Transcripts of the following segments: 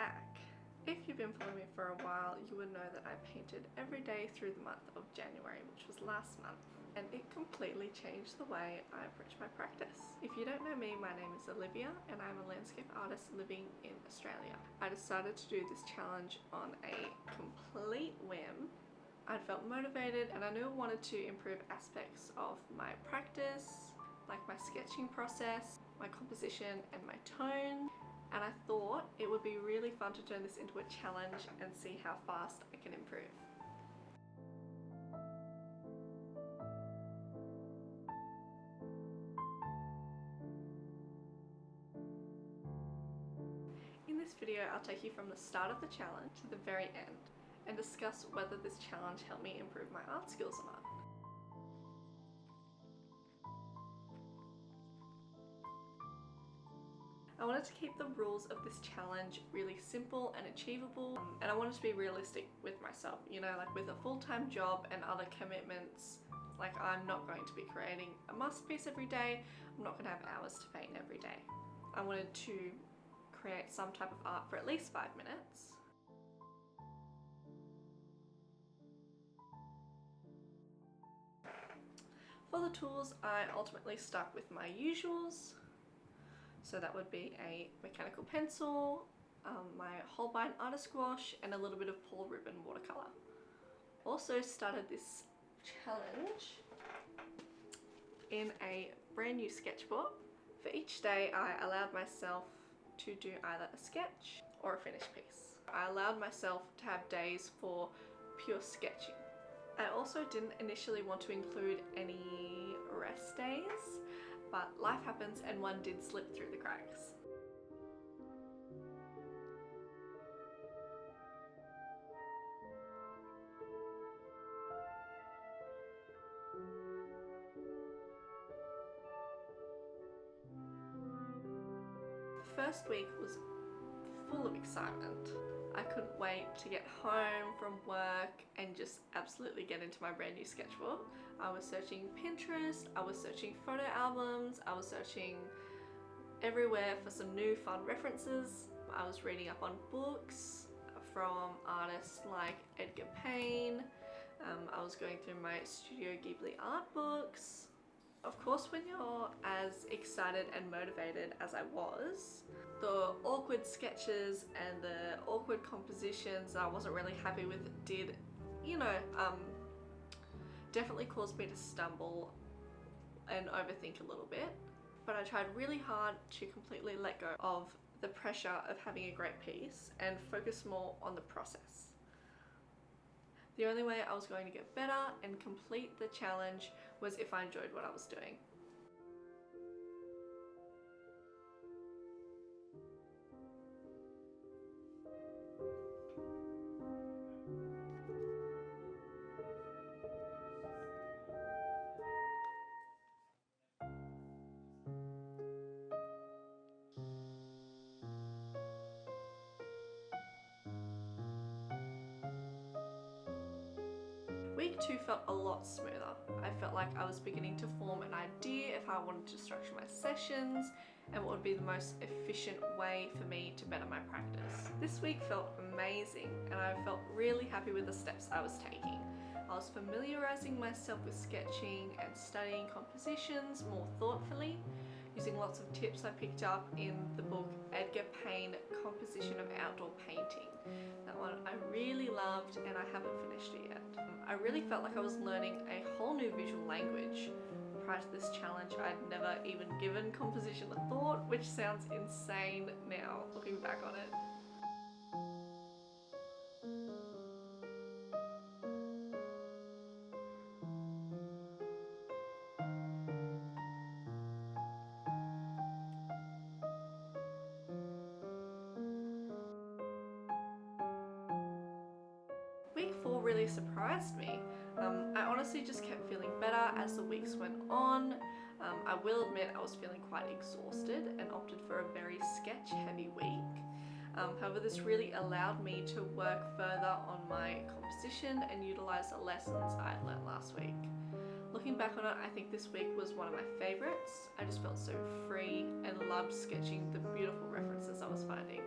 back. If you've been following me for a while, you would know that I painted every day through the month of January, which was last month, and it completely changed the way I approach my practice. If you don't know me, my name is Olivia and I'm a landscape artist living in Australia. I decided to do this challenge on a complete whim. I felt motivated and I knew I wanted to improve aspects of my practice, like my sketching process, my composition and my tone. And I thought it would be really fun to turn this into a challenge and see how fast I can improve. In this video, I'll take you from the start of the challenge to the very end and discuss whether this challenge helped me improve my art skills or not. I wanted to keep the rules of this challenge really simple and achievable, and I wanted to be realistic with myself, you know, like with a full-time job and other commitments. Like, I'm not going to be creating a masterpiece every day, I'm not going to have hours to paint every day. I wanted to create some type of art for at least 5 minutes. For the tools, I ultimately stuck with my usuals. So that would be a mechanical pencil, my Holbein artist gouache, and a little bit of Paul Ribbon watercolor. Also started this challenge in a brand new sketchbook. For each day, I allowed myself to do either a sketch or a finished piece. I allowed myself to have days for pure sketching. I also didn't initially want to include any rest days, but life happens and one did slip through the cracks. The first week was full of excitement. I couldn't wait to get home from work and just absolutely get into my brand new sketchbook. I was searching Pinterest, I was searching photo albums, I was searching everywhere for some new fun references. I was reading up on books from artists like Edgar Payne. I was going through my Studio Ghibli art books. Of course, when you're as excited and motivated as I was, the awkward sketches and the awkward compositions that I wasn't really happy with did, you know, definitely caused me to stumble and overthink a little bit. But I tried really hard to completely let go of the pressure of having a great piece and focus more on the process. The only way I was going to get better and complete the challenge was if I enjoyed what I was doing. Week 2 felt a lot smoother. I felt like I was beginning to form an idea of how I wanted to structure my sessions and what would be the most efficient way for me to better my practice. This week felt amazing and I felt really happy with the steps I was taking. I was familiarizing myself with sketching and studying compositions more thoughtfully, using lots of tips I picked up in the book Edgar Payne, Composition of Outdoor Painting. That one I really loved and I haven't finished it yet. I really felt like I was learning a whole new visual language. Prior to this challenge, I'd never even given composition a thought, which sounds insane now looking back on it. Week 4 really surprised me. I honestly just kept feeling better as the weeks went on. I will admit I was feeling quite exhausted and opted for a very sketch heavy week. However, this really allowed me to work further on my composition and utilize the lessons I had learnt last week. Looking back on it, I think this week was one of my favourites. I just felt so free and loved sketching the beautiful references I was finding.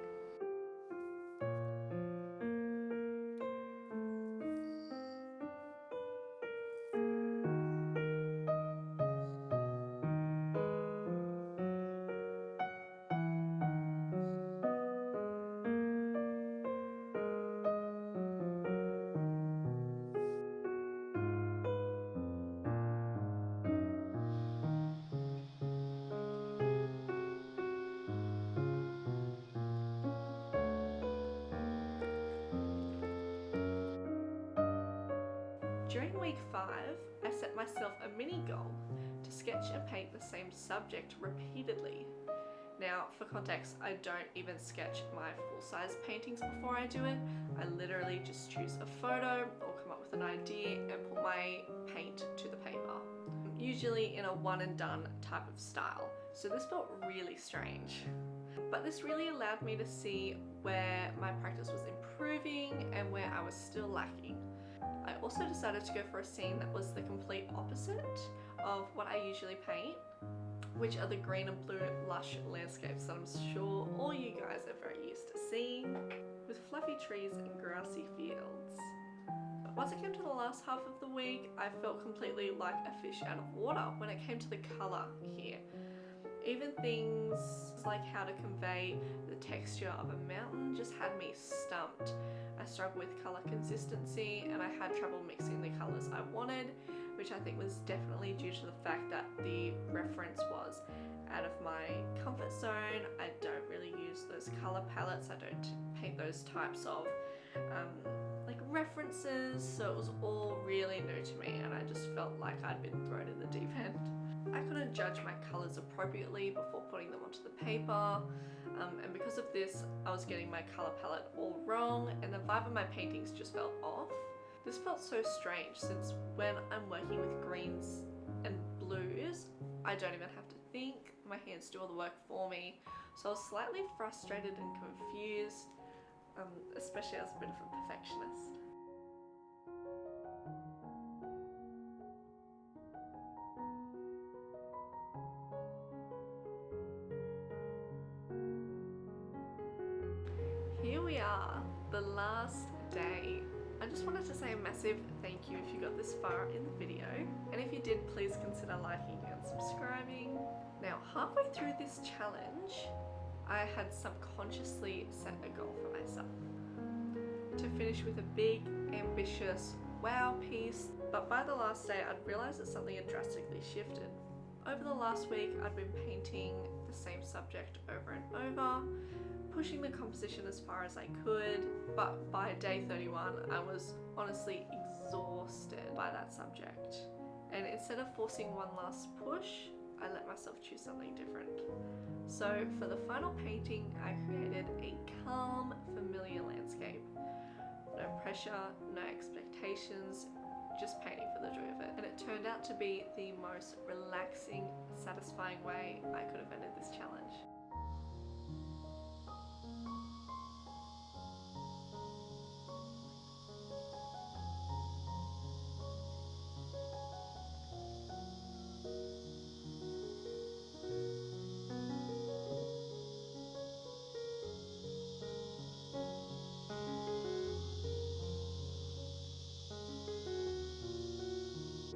week 5, I set myself a mini goal to sketch and paint the same subject repeatedly. Now, for context, I don't even sketch my full-size paintings before I do it. I literally just choose a photo or come up with an idea and put my paint to the paper, usually in a one and done type of style. So this felt really strange. But this really allowed me to see where my practice was improving and where I was still lacking. I also decided to go for a scene that was the complete opposite of what I usually paint, which are the green and blue lush landscapes that I'm sure all you guys are very used to seeing, with fluffy trees and grassy fields. Once it came to the last half of the week, I felt completely like a fish out of water when it came to the colour here. Even things like how to convey the texture of a mountain just had me stumped. I struggled with colour consistency and I had trouble mixing the colours I wanted, which I think was definitely due to the fact that the reference was out of my comfort zone. I don't really use those colour palettes, I don't paint those types of like references, so it was all really new to me and I just felt like I'd been thrown in the deep end. I couldn't judge my colours appropriately before putting them onto the paper, and because of this I was getting my colour palette all wrong and the vibe of my paintings just felt off. This felt so strange since when I'm working with greens and blues, I don't even have to think, my hands do all the work for me. So I was slightly frustrated and confused, especially as a bit of a perfectionist. Here we are, the last day. I just wanted to say a massive thank you if you got this far in the video, and if you did, please consider liking and subscribing. Now, halfway through this challenge, I had subconsciously set a goal for myself to finish with a big, ambitious wow piece, but by the last day I'd realised that something had drastically shifted. Over the last week I'd been painting the same subject over and over, pushing the composition as far as I could, but by day 31 I was honestly exhausted by that subject. And instead of forcing one last push, I let myself choose something different. So for the final painting, I created a calm, familiar landscape. No pressure, no expectations, just painting for the joy of it. And it turned out to be the most relaxing, satisfying way I could have ended this challenge.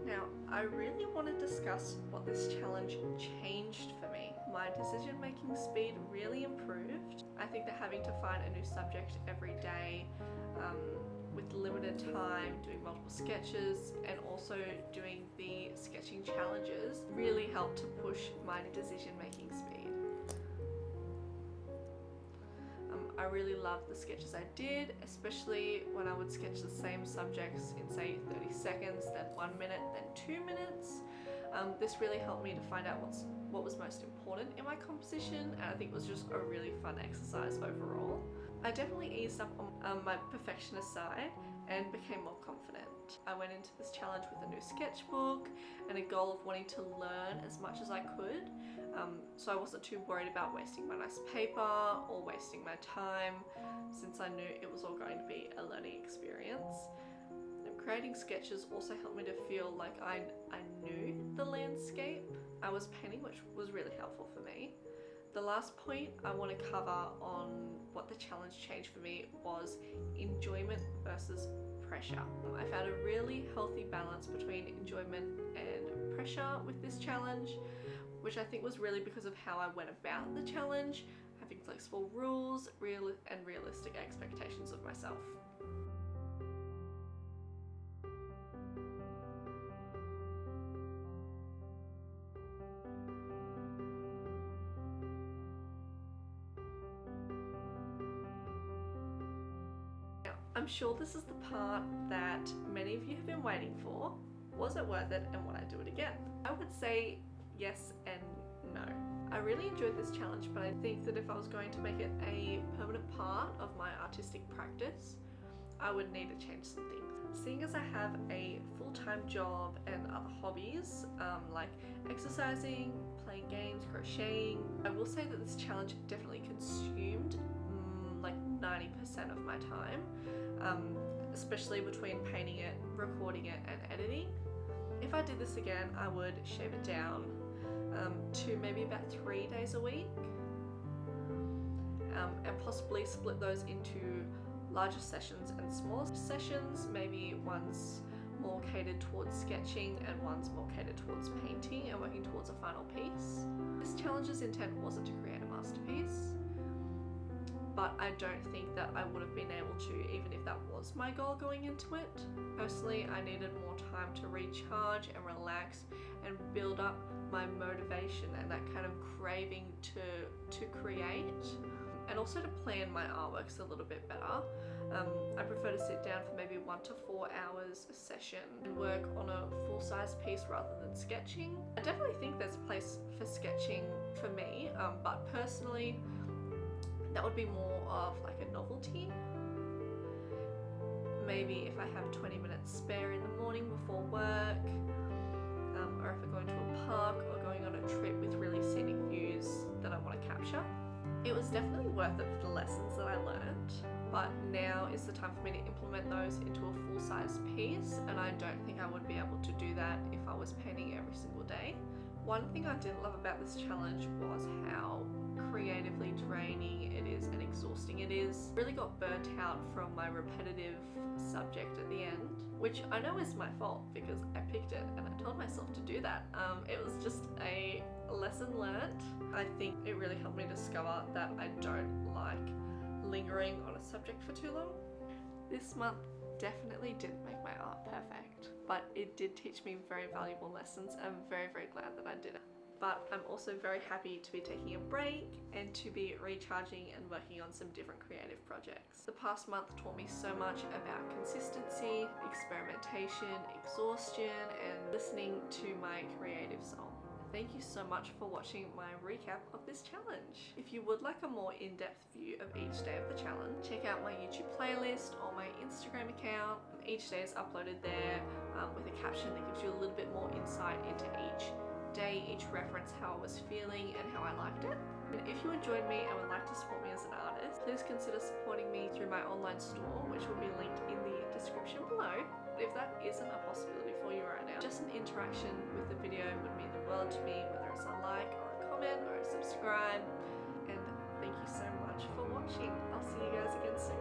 Now, I really want to discuss what this challenge changed for me. My decision-making speed really improved. I think that having to find a new subject every day, with limited time, doing multiple sketches, and also doing the sketching challenges really helped to push my decision-making speed. I really loved the sketches I did, especially when I would sketch the same subjects in say 30 seconds, then 1 minute, then 2 minutes. This really helped me to find out what was most important in my composition, and I think it was just a really fun exercise overall. I definitely eased up on my perfectionist side and became more confident. I went into this challenge with a new sketchbook and a goal of wanting to learn as much as I could, so I wasn't too worried about wasting my nice paper or wasting my time, since I knew it was all going to be a learning experience. And creating sketches also helped me to feel like I knew the landscape I was painting, which was really helpful for me. The last point I want to cover on what the challenge changed for me was enjoyment versus pressure. I found a really healthy balance between enjoyment and pressure with this challenge, which I think was really because of how I went about the challenge, having flexible rules and realistic expectations of myself. I'm sure this is the part that many of you have been waiting for. Was it worth it, and would I do it again? I would say yes and no. I really enjoyed this challenge, but I think that if I was going to make it a permanent part of my artistic practice, I would need to change some things. Seeing as I have a full-time job and other hobbies like exercising, playing games, crocheting, I will say that this challenge definitely consumed like 90% of my time, especially between painting it, recording it, and editing. If I did this again, I would shave it down to maybe about 3 days a week, and possibly split those into larger sessions and smaller sessions, maybe one's more catered towards sketching and one's more catered towards painting and working towards a final piece. This challenge's intent wasn't to create a masterpiece, but I don't think that I would have been able to, even if that was my goal going into it. Personally, I needed more time to recharge and relax and build up my motivation and that kind of craving to create, and also to plan my artworks a little bit better. I prefer to sit down for maybe 1 to 4 hours a session and work on a full-size piece rather than sketching. I definitely think there's a place for sketching for me, but personally that would be more of like a novelty. Maybe if I have 20 minutes spare in the morning before work, or if I'm going to a park or going on a trip with really scenic views that I want to capture. It was definitely worth it for the lessons that I learned, but now is the time for me to implement those into a full-size piece, and I don't think I would be able to do that if I was painting every single day. One thing I didn't love about this challenge was how creatively draining it is and exhausting it is. I really got burnt out from my repetitive subject at the end, which I know is my fault because I picked it and I told myself to do that. It was just a lesson learnt. I think it really helped me discover that I don't like lingering on a subject for too long. This month definitely didn't make my art perfect, but it did teach me very valuable lessons. I'm very, very glad that I did it. But I'm also very happy to be taking a break and to be recharging and working on some different creative projects. The past month taught me so much about consistency, experimentation, exhaustion, and listening to my creative soul. Thank you so much for watching my recap of this challenge. If you would like a more in-depth view of each day of the challenge, check out my YouTube playlist or my Instagram account. Each day is uploaded there with a caption that gives you a little bit more insight into each day, each reference, how I was feeling and how I liked it. And if you enjoyed me and would like to support me as an artist, please consider supporting me through my online store, which will be linked in the description below. If that isn't a possibility for you right now, just an interaction with the video would mean the world to me, whether it's a like or a comment or a subscribe. And thank you so much for watching. I'll see you guys again soon.